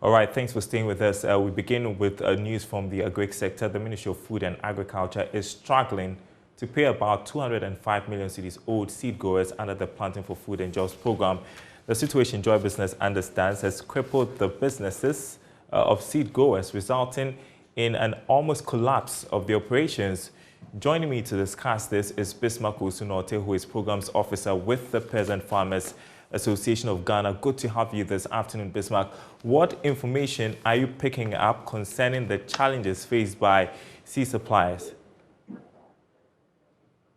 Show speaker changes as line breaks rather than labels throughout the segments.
All right, thanks for staying with us. We begin with news from the agri sector. The Ministry of Food and Agriculture is struggling to pay about 205 million cedis owed seed growers under the Planting for Food and Jobs program. The situation Joy Business understands has crippled the businesses of seed growers, resulting in an almost collapse of the operations. Joining me to discuss this is Bismarck Osunote, who is Programs Officer with the Peasant Farmers Association of Ghana. Good to have you this afternoon, Bismarck. What information are you picking up concerning the challenges faced by seed suppliers?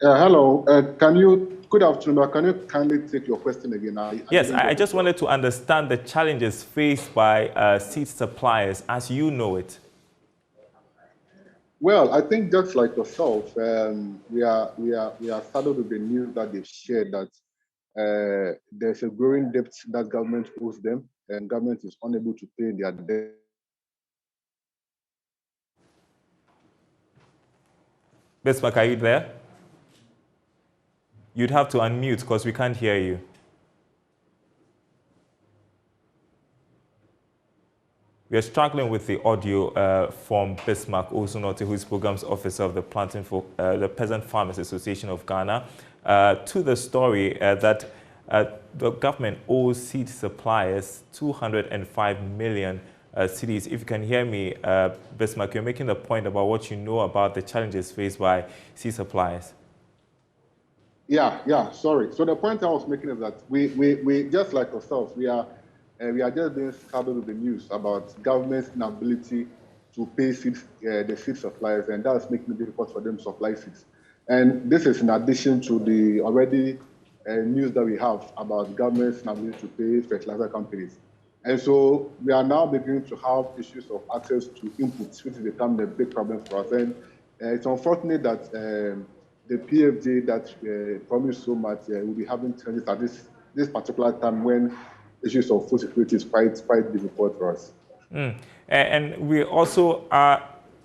Hello. Good afternoon. Can you kindly take your question again?
Yes, I just wanted to understand the challenges faced by seed suppliers as you know it.
Well, I think just like yourself, we are saddled with the news that they've shared that there's a growing debt that government owes them, and government is unable to pay their debt.
Bismarck, are you there? You'd have to unmute because we can't hear you. We are struggling with the audio from Bismarck Osunote, who is Programs Officer of the Planting for the Peasant Farmers Association of Ghana, to the story that the government owes seed suppliers 205 million cedis. If you can hear me, Bismarck, you're making the point about what you know about the challenges faced by seed suppliers.
Yeah, sorry. So the point I was making is that we just like ourselves, we are just being saddled with the news about government's inability to pay the seed suppliers, and that's making it difficult for them to supply seeds. And this is in addition to the already news that we have about government's inability to pay fertilizer companies. And so we are now beginning to have issues of access to inputs, which has become a big problem for us. And it's unfortunate that the PFJ that promised so much will be having challenges at this particular time when issues of food security is quite difficult for us.
And we also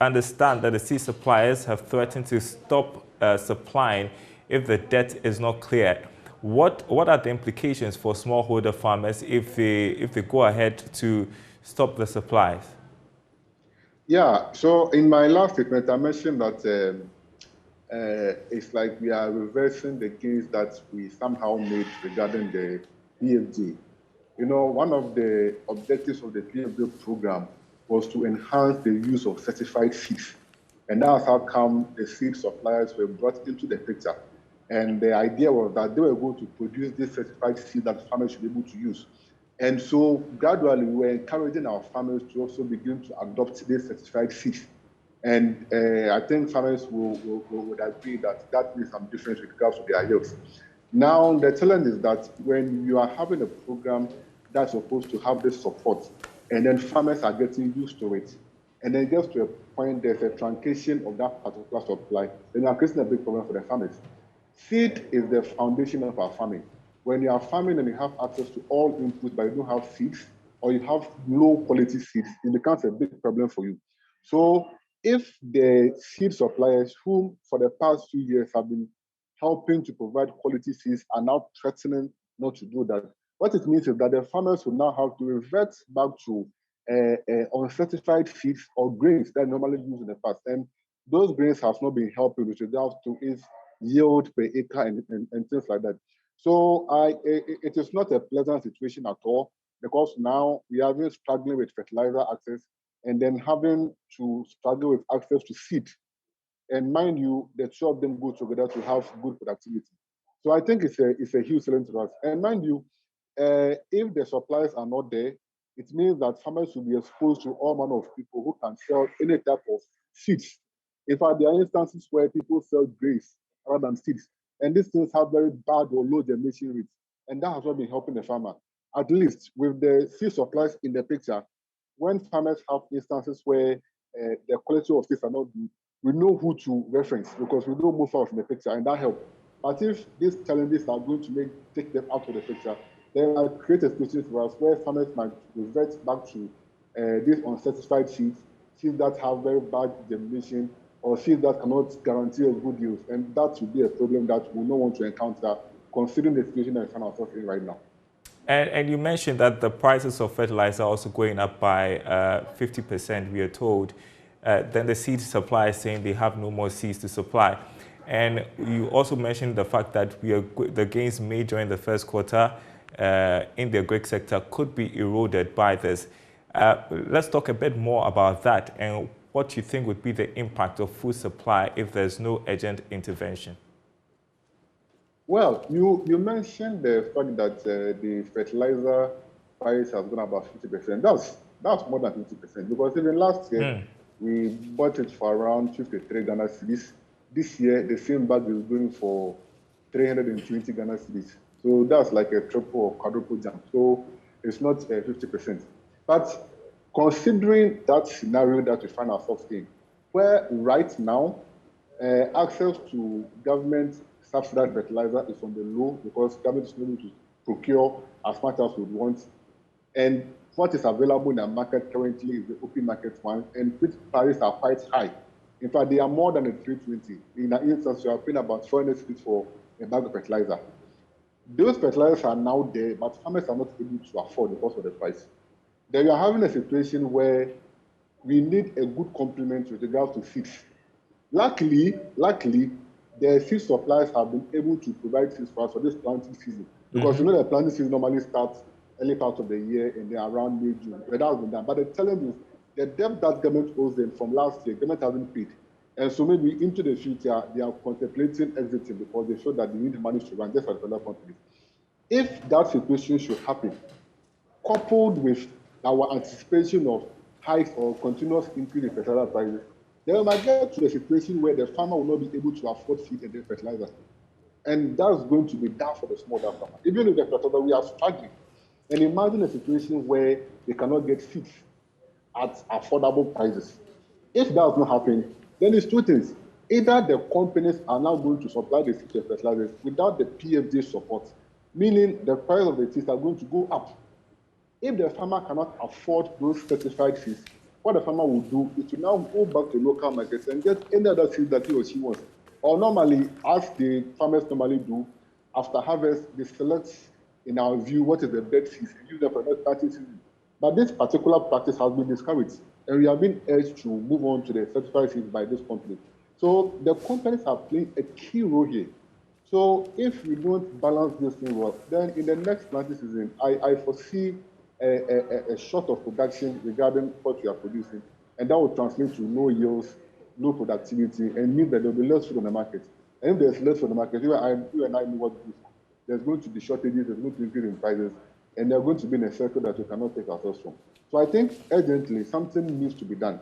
understand that the seed suppliers have threatened to stop supplying if the debt is not cleared. What are the implications for smallholder farmers if they go ahead to stop the supplies? Yeah,
so in my last statement, I mentioned that it's like we are reversing the gains that we somehow made regarding the PFG. You know, one of the objectives of the PFG program was to enhance the use of certified seeds. And that's how come the seed suppliers were brought into the picture. And the idea was that they were going to produce this certified seed that farmers should be able to use. And so gradually we were encouraging our farmers to also begin to adopt this certified seeds. And I think farmers would agree that that makes some difference with regards to their yields. Now, the challenge is that when you are having a program that's supposed to have this support, and then farmers are getting used to it, and then it gets to a point there's a truncation of that particular supply, then you are creating a big problem for the farmers. Seed is the foundation of our farming. When you are farming and you have access to all inputs, but you don't have seeds, or you have low quality seeds, it becomes a big problem for you. So if the seed suppliers, whom for the past few years have been helping to provide quality seeds, are now threatening not to do that, what it means is that the farmers will now have to revert back to uncertified seeds or grains that normally used in the past. And those grains have not been helping with regards to its yield per acre and things like that. So it is not a pleasant situation at all, because now we are really struggling with fertilizer access and then having to struggle with access to seed. And mind you, the two of them go together to have good productivity. So I think it's a huge challenge to us. And mind you, if the supplies are not there, it means that farmers will be exposed to all manner of people who can sell any type of seeds. In fact, there are instances where people sell grains rather than seeds. And these things have very bad or low germination rates. And that has not been helping the farmer. At least with the seed supplies in the picture, when farmers have instances where the quality of seeds are not good, we know who to reference because we know most out from the picture, and that helps. But if these challenges are going to take them out of the picture, then will create a situation for us where farmers might revert back to these unsatisfied seeds that have very bad germination, or seeds that cannot guarantee us good yields. And that would be a problem that we don't want to encounter, considering the situation that we find ourselves in right now.
And you mentioned that the prices of fertilizer are also going up by 50%, we are told. Then the seed suppliers saying they have no more seeds to supply. And you also mentioned the fact that the gains made during the first quarter in the agri sector could be eroded by this. Let's talk a bit more about that and what you think would be the impact of food supply if there's no urgent intervention.
Well, you mentioned the fact that the fertilizer price has gone up about 50%. That's more than 50% because even last year we bought it for around 53 Ghana cedis. This year the same bag is going for 320 Ghana cedis. So that's like a triple or quadruple jump. So it's not 50%. But considering that scenario that we find ourselves in, where right now access to government subsidized fertilizer is on the low because government is not able to procure as much as we want. And what is available in the market currently is the open market one, and which prices are quite high. In fact, they are more than a 320. In an instance, you are paying about 400 cedis for a bag of fertilizer. Those fertilizers are now there, but farmers are not able to afford because of the price. Then we are having a situation where we need a good complement with regards to seeds. Luckily, the seed suppliers have been able to provide seeds for us for this planting season. Because you know the planting season normally starts early part of the year and then around May, June. But that has been done. But the challenge is the debt that government owes them from last year, government hasn't paid. And so maybe into the future, they are contemplating exiting because they feel that they need the money to run just for the other companies. If that situation should happen, coupled with our anticipation of hikes or continuous increase in fertilizer prices, then we might get to a situation where the farmer will not be able to afford feed and then fertilizer. And that's going to be down for the smallholder farmer. Even with the fertilizer, we are struggling. And imagine a situation where they cannot get seeds at affordable prices. If that does not happen, then it's two things. Either the companies are now going to supply the seeds and fertilizers without the PFJ support, meaning the price of the seeds are going to go up. If the farmer cannot afford those certified seeds, what the farmer will do is to now go back to local markets and get any other seeds that he or she wants. Or normally, as the farmers normally do, after harvest, they select, in our view, what is the best seeds and use them for the next planting season. But this particular practice has been discouraged, and we have been urged to move on to the certified seeds by this company. So the companies are playing a key role here. So if we don't balance this thing well, then in the next planting season, I foresee a short of production regarding what we are producing, and that will translate to no yields, no productivity, and mean that there will be less food on the market. And if there's less food on the market, you and I know what to do. There's going to be shortages, there's going to be increase in prices, and they're going to be in a circle that we cannot take ourselves from. So I think urgently something needs to be done.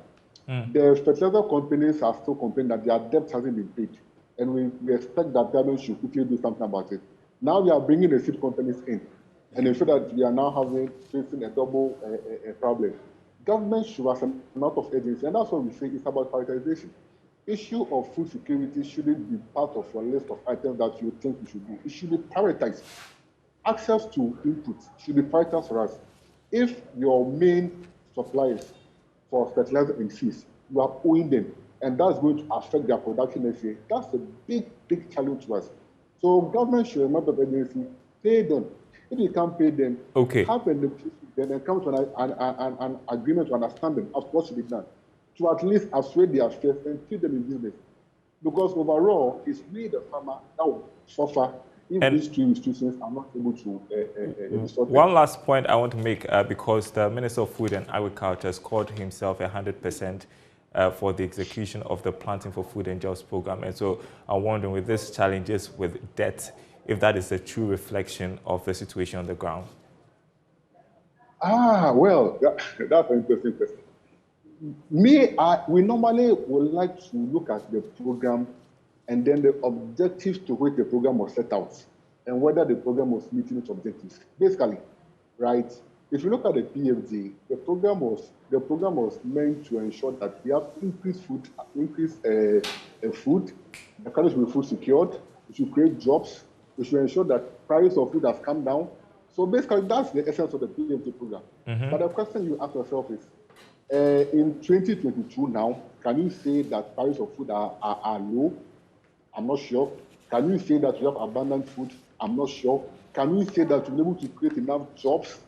The fertilizer companies are still complaining that their debt hasn't been paid, and we expect that government should quickly do something about it. Now we are bringing the seed companies in, and they feel that we are now facing a double problem. Government should have some amount of urgency, and that's what we say it's about prioritization. Issue of food security shouldn't be part of your list of items that you think we should do. It should be prioritized. Access to input should be prioritized for us. If your main suppliers for fertilizer and seeds, you are owing them, and that's going to affect their production next year, that's a big challenge to us. So government should have of urgency, pay them. If you can't pay them, have a negotiation, then come to an agreement to understand them of what should be done, to at least assuage their fears and keep them in business. Because overall, it's we, the farmer, that will suffer if these two institutions are not able to be sorted.
One last point I want to make, because the Minister of Food and Agriculture has called himself 100% for the execution of the Planting for Food and Jobs program. And so I'm wondering, with these challenges with debt, if that is a true reflection of the situation on the ground.
Well, that's an interesting question. We normally would like to look at the program and then the objectives to which the program was set out and whether the program was meeting its objectives. Basically, right? If you look at the PFD, the program was meant to ensure that we have increased food, the country will be food secured, we should create jobs, we should ensure that price of food has come down. So basically, that's the essence of the PFD program. But the question you ask yourself is, in 2022 now, can you say that prices of food are low? I'm not sure. Can you say that we have abundant food? I'm not sure. can we say that we're able to create enough jobs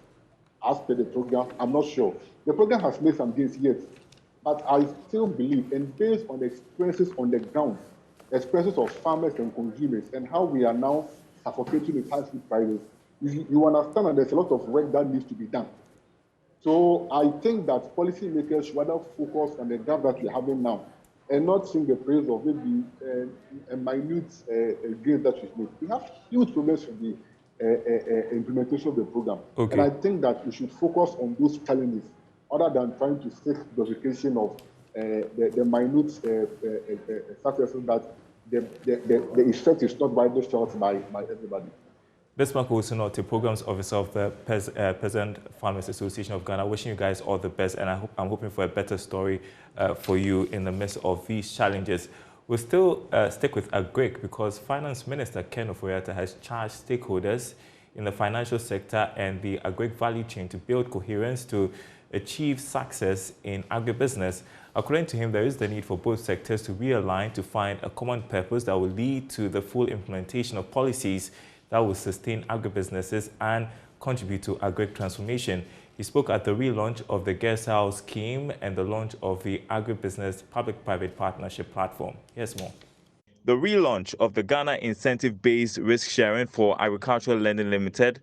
as per the program? I'm not sure. The program has made some gains, yes, but I still believe, and based on the experiences on the ground, experiences of farmers and consumers, and how we are now suffocating with high food prices, you understand that there's a lot of work that needs to be done. So I think that policymakers should rather focus on the gap that we're having now and not sing the praise of maybe a minute gain that we've made. We have huge problems with the implementation of the program. Okay. And I think that we should focus on those challenges other than trying to seek verification of the minute successes that the effect is not widely felt by everybody.
Bismarck Owusu, Programs Officer of the Peasant Farmers Association of Ghana, wishing you guys all the best, and I'm hoping for a better story for you in the midst of these challenges. We'll still stick with Agric because Finance Minister Ken Ofori-Atta has charged stakeholders in the financial sector and the Agric value chain to build coherence to achieve success in agribusiness. According to him, there is the need for both sectors to realign to find a common purpose that will lead to the full implementation of policies that will sustain agribusinesses and contribute to agric transformation. He spoke at the relaunch of the Gersal scheme and the launch of the agribusiness public-private partnership platform. Here's more. The relaunch of the Ghana Incentive-Based Risk Sharing for Agricultural Lending Limited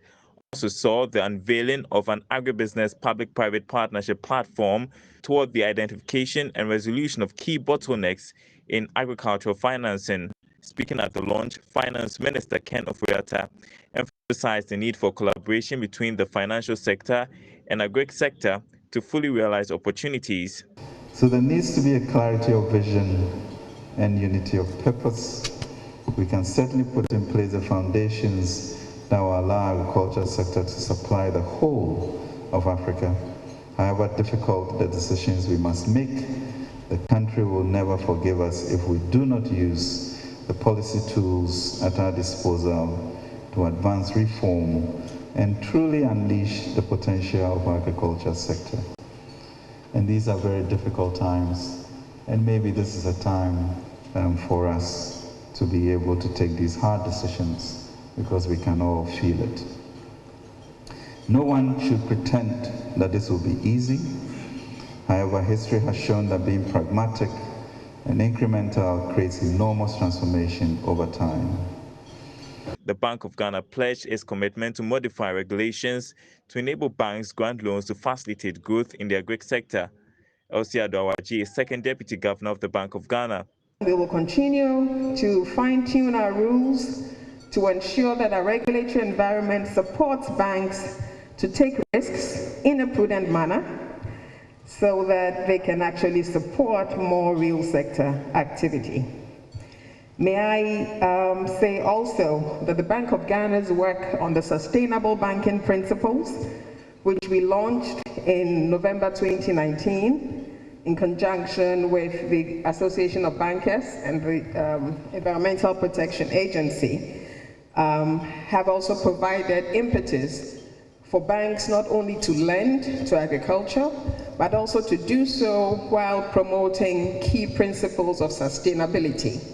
also saw the unveiling of an agribusiness public-private partnership platform toward the identification and resolution of key bottlenecks in agricultural financing. Speaking at the launch, Finance Minister Ken Ofori-Atta emphasized the need for collaboration between the financial sector and agric sector to fully realize opportunities.
So there needs to be a clarity of vision and unity of purpose. We can certainly put in place the foundations that will allow the agriculture sector to supply the whole of Africa. However difficult the decisions we must make, the country will never forgive us if we do not use the policy tools at our disposal to advance reform and truly unleash the potential of our agriculture sector. And these are very difficult times, and maybe this is a time for us to be able to take these hard decisions because we can all feel it. No one should pretend that this will be easy. However, history has shown that being pragmatic and incremental creates enormous transformation over time.
The Bank of Ghana pledged its commitment to modify regulations to enable banks grant loans to facilitate growth in the agric sector. Elsie Adoawaji is second deputy governor of the Bank of Ghana.
We will continue to fine-tune our rules to ensure that our regulatory environment supports banks to take risks in a prudent manner, so that they can actually support more real sector activity. May I say also that the Bank of Ghana's work on the sustainable banking principles, which we launched in November 2019 in conjunction with the Association of Bankers and the Environmental Protection Agency, have also provided impetus for banks not only to lend to agriculture, but also to do so while promoting key principles of sustainability,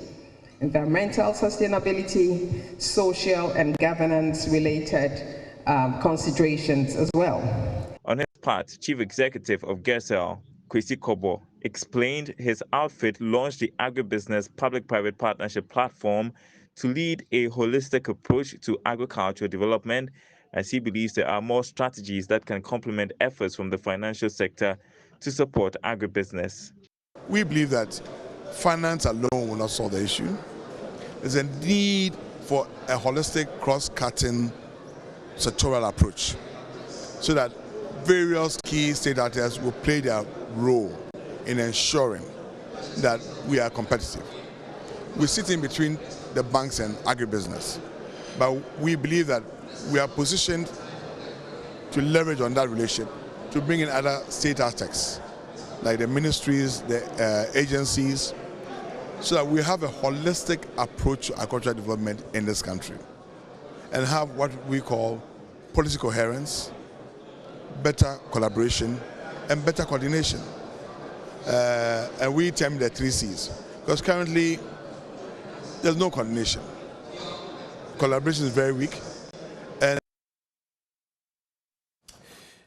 environmental sustainability, social and governance-related considerations as well.
On his part, Chief Executive of Gersal, Kwesi Kobo, explained his outfit launched the agribusiness public-private partnership platform to lead a holistic approach to agricultural development, as he believes there are more strategies that can complement efforts from the financial sector to support agribusiness.
We believe that finance alone will not solve the issue. There's a need for a holistic, cross-cutting sectoral approach so that various key stakeholders will play their role in ensuring that we are competitive. We sit in between the banks and agribusiness, but we believe that we are positioned to leverage on that relationship to bring in other state aspects like the ministries, the agencies, so that we have a holistic approach to agricultural development in this country and have what we call policy coherence, better collaboration, and better coordination. And we term the 3 C's, because currently there's no coordination. Collaboration is very weak,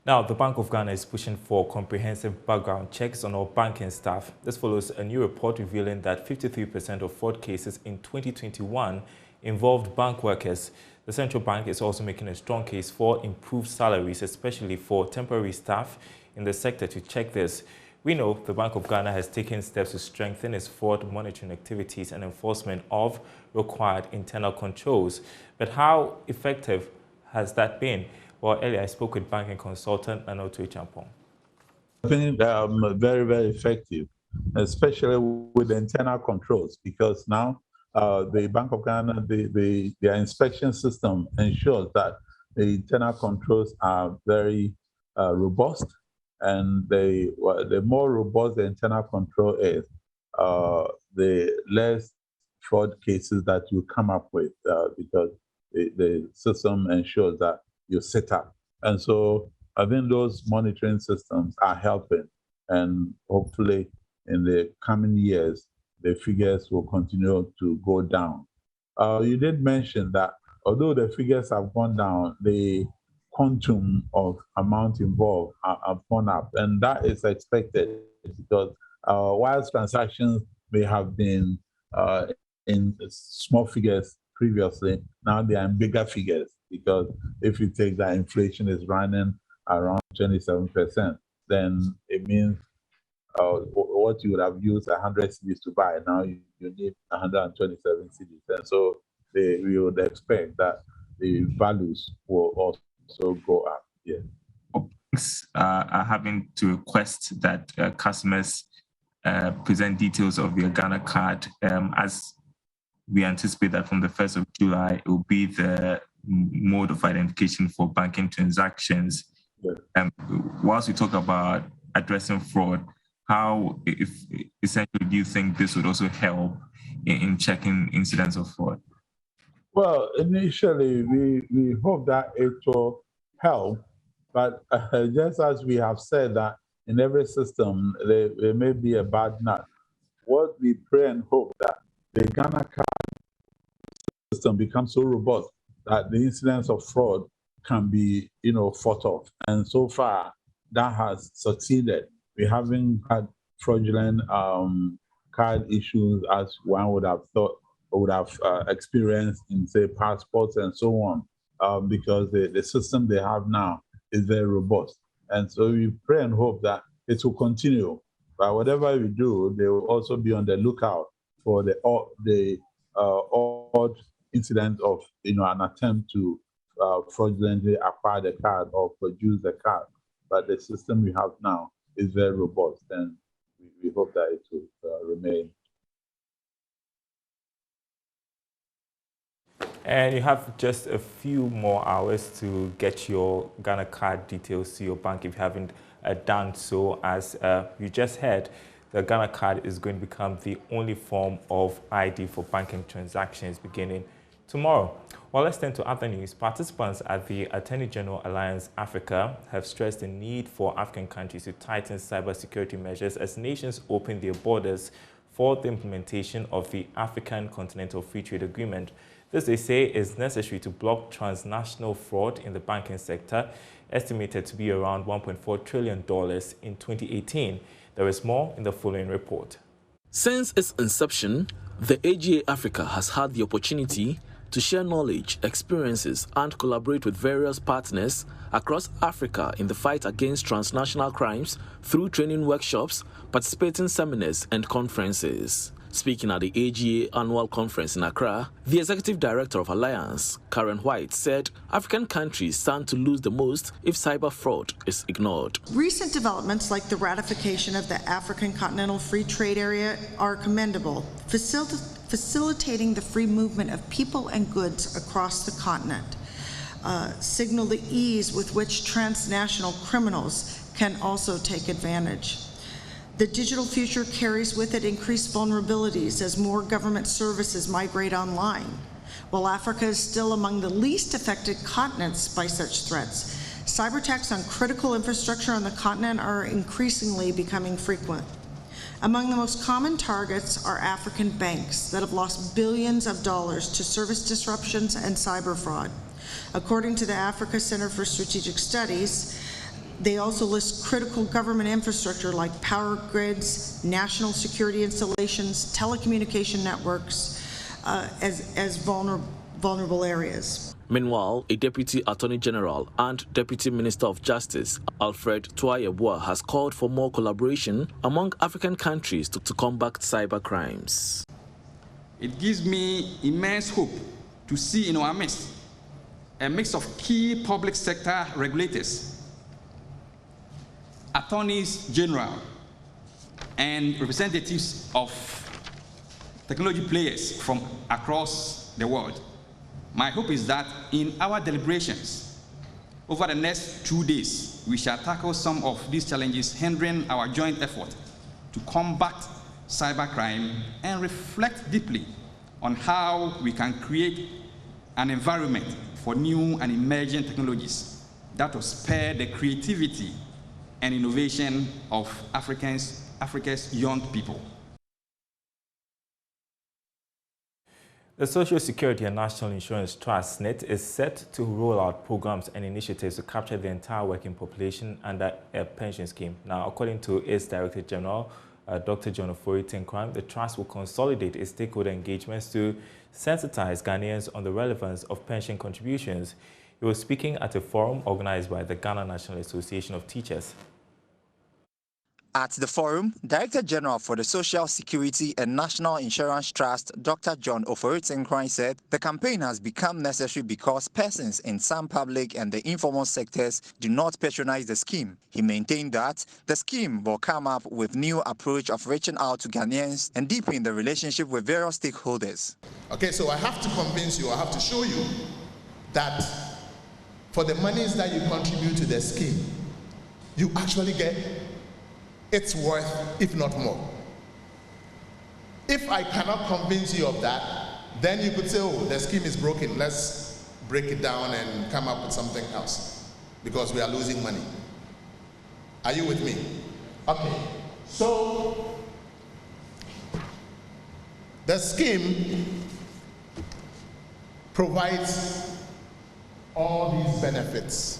Now, the Bank of Ghana is pushing for comprehensive background checks on all banking staff. This follows a new report revealing that 53% of fraud cases in 2021 involved bank workers. The central bank is also making a strong case for improved salaries, especially for temporary staff in the sector, to check this. We know the Bank of Ghana has taken steps to strengthen its fraud monitoring activities and enforcement of required internal controls. But how effective has that been? Well, earlier I spoke with banking consultant Anoto Champong.
I think very, very effective, especially with the internal controls, because now the Bank of Ghana, their inspection system ensures that the internal controls are very robust, and the more robust the internal control is, the less fraud cases that you come up with, because the system ensures that you set up. And so I think those monitoring systems are helping, and hopefully in the coming years, the figures will continue to go down. You did mention that although the figures have gone down, the quantum of amount involved have gone up, and that is expected because whilst transactions may have been in small figures previously, now they are in bigger figures, because if you take that inflation is running around 27%, then it means what you would have used 100 cedis to buy, now you need 127 cedis. And so we would expect that the values will also go up. Yeah.
Banks are having to request that customers present details of their Ghana card, as we anticipate that from the 1st of July, it will be the mode of identification for banking transactions.
Yeah.
Whilst we talk about addressing fraud, how, if essentially, do you think this would also help in checking incidents of fraud?
Well, initially, we hope that it will help, but just as we have said that in every system, there may be a bad nut. What we pray and hope that the Ghana card system becomes so robust that the incidence of fraud can be, fought off. And so far, that has succeeded. We haven't had fraudulent card issues as one would have thought or would have experienced in, say, passports and so on, because the system they have now is very robust. And so we pray and hope that it will continue. But whatever we do, they will also be on the lookout for the odd incident of an attempt to fraudulently acquire the card or produce the card. But the system we have now is very robust, and we hope that it will remain.
And you have just a few more hours to get your Ghana card details to your bank if you haven't done so. As you just heard, the Ghana card is going to become the only form of ID for banking transactions beginning tomorrow. Well, let's turn to other news. Participants at the Attorney General Alliance Africa have stressed the need for African countries to tighten cybersecurity measures as nations open their borders for the implementation of the African Continental Free Trade Agreement. This, they say, is necessary to block transnational fraud in the banking sector, estimated to be around $1.4 trillion in 2018. There is more in the following report.
Since its inception, the AGA Africa has had the opportunity to share knowledge, experiences, and collaborate with various partners across Africa in the fight against transnational crimes through training workshops, participating seminars, and conferences. Speaking at the AGA annual conference in Accra, the executive director of Alliance, Karen White, said African countries stand to lose the most if cyber fraud is ignored.
Recent developments like the ratification of the African Continental Free Trade Area are commendable, facilitating the free movement of people and goods across the continent, signal the ease with which transnational criminals can also take advantage. The digital future carries with it increased vulnerabilities as more government services migrate online. While Africa is still among the least affected continents by such threats, cyber attacks on critical infrastructure on the continent are increasingly becoming frequent. Among the most common targets are African banks that have lost billions of dollars to service disruptions and cyber fraud. According to the Africa Center for Strategic Studies, They also list critical government infrastructure like power grids, national security installations, telecommunication networks as vulnerable areas.
Meanwhile, a Deputy Attorney General and Deputy Minister of Justice, Alfred Tuayebua, has called for more collaboration among African countries to combat cyber crimes.
It gives me immense hope to see in our midst a mix of key public sector regulators, attorneys general, and representatives of technology players from across the world. My hope is that in our deliberations over the next 2 days, we shall tackle some of these challenges hindering our joint effort to combat cybercrime and reflect deeply on how we can create an environment for new and emerging technologies that will spur the creativity and innovation of Africa's young people.
The Social Security and National Insurance Trust, SNIT, is set to roll out programs and initiatives to capture the entire working population under a pension scheme. Now, according to its Director General, Dr. John Ofori-Tenkrime, the trust will consolidate its stakeholder engagements to sensitize Ghanaians on the relevance of pension contributions. He was speaking at a forum organized by the Ghana National Association of Teachers.
At the forum, Director General for the Social Security and National Insurance Trust, Dr. John Ofori-Tenkrime, said the campaign has become necessary because persons in some public and the informal sectors do not patronize the scheme. He maintained that the scheme will come up with new approach of reaching out to Ghanaians and deepening the relationship with various stakeholders.
Okay, so I have to convince you, I have to show you that for the monies that you contribute to the scheme, you actually get its worth, if not more. If I cannot convince you of that, then you could say, oh, the scheme is broken, let's break it down and come up with something else, because we are losing money. Are you with me? Okay, so the scheme provides all these benefits.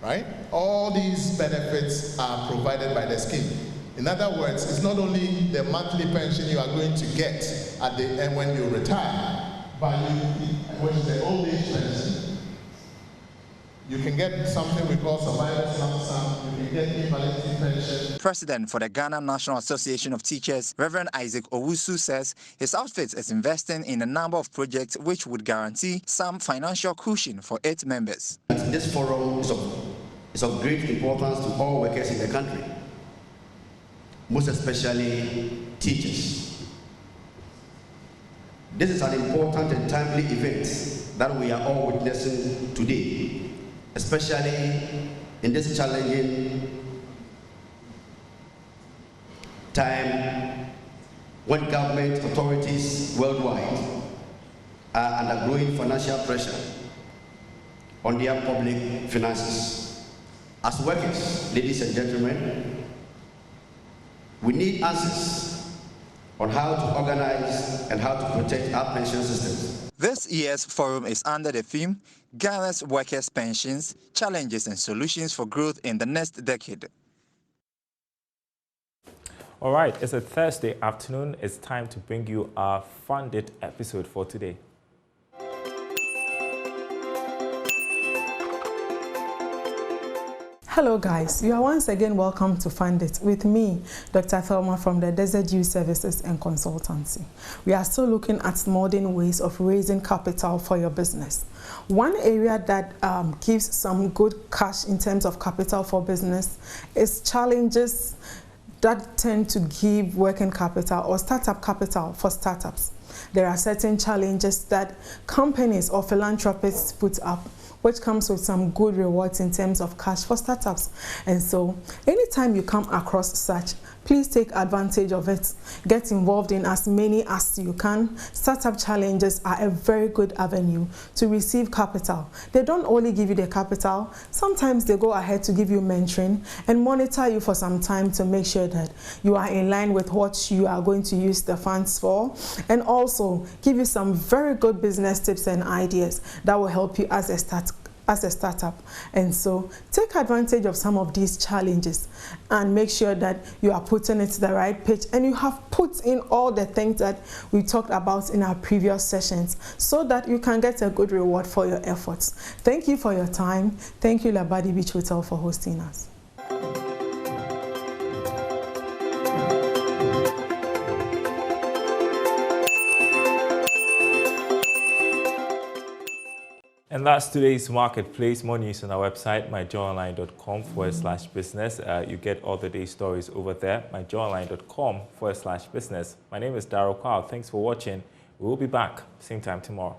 Right? All these benefits are provided by the scheme. In other words, it's not only the monthly pension you are going to get at the end when you retire, but which is the old age pension. You can get something we call survivor's lump sum, you can get invalidity pension.
President for the Ghana National Association of Teachers, Reverend Isaac Owusu, says his outfit is investing in a number of projects which would guarantee some financial cushion for its members.
This forum is of great importance to all workers in the country, most especially teachers. This is an important and timely event that we are all witnessing today, especially in this challenging time when government authorities worldwide are under growing financial pressure on their public finances. As workers, ladies and gentlemen, we need answers on how to organize and how to protect our pension systems.
This year's forum is under the theme, Ghana's Workers' Pensions, Challenges and Solutions for Growth in the Next Decade.
All right, it's a Thursday afternoon. It's time to bring you our Funded episode for today.
Hello guys, you are once again welcome to Fund It with me, Dr. Thelma from the Desert Youth Services and Consultancy. We are still looking at modern ways of raising capital for your business. One area that gives some good cash in terms of capital for business is challenges that tend to give working capital or startup capital for startups. There are certain challenges that companies or philanthropists put up, which comes with some good rewards in terms of cash for startups. And so anytime you come across such, please take advantage of it. Get involved in as many as you can. Startup challenges are a very good avenue to receive capital. They don't only give you the capital, sometimes they go ahead to give you mentoring and monitor you for some time to make sure that you are in line with what you are going to use the funds for, and also give you some very good business tips and ideas that will help you as a as a startup. And so take advantage of some of these challenges and make sure that you are putting it to the right pitch and you have put in all the things that we talked about in our previous sessions so that you can get a good reward for your efforts. Thank you for your time. Thank you, Labadi Beach Hotel, for hosting us.
And that's today's Marketplace. More news on our website, myjoyonline.com/business. You get all the day's stories over there, myjoyonline.com/business. My name is Daryl. Thanks for watching. We'll be back same time tomorrow.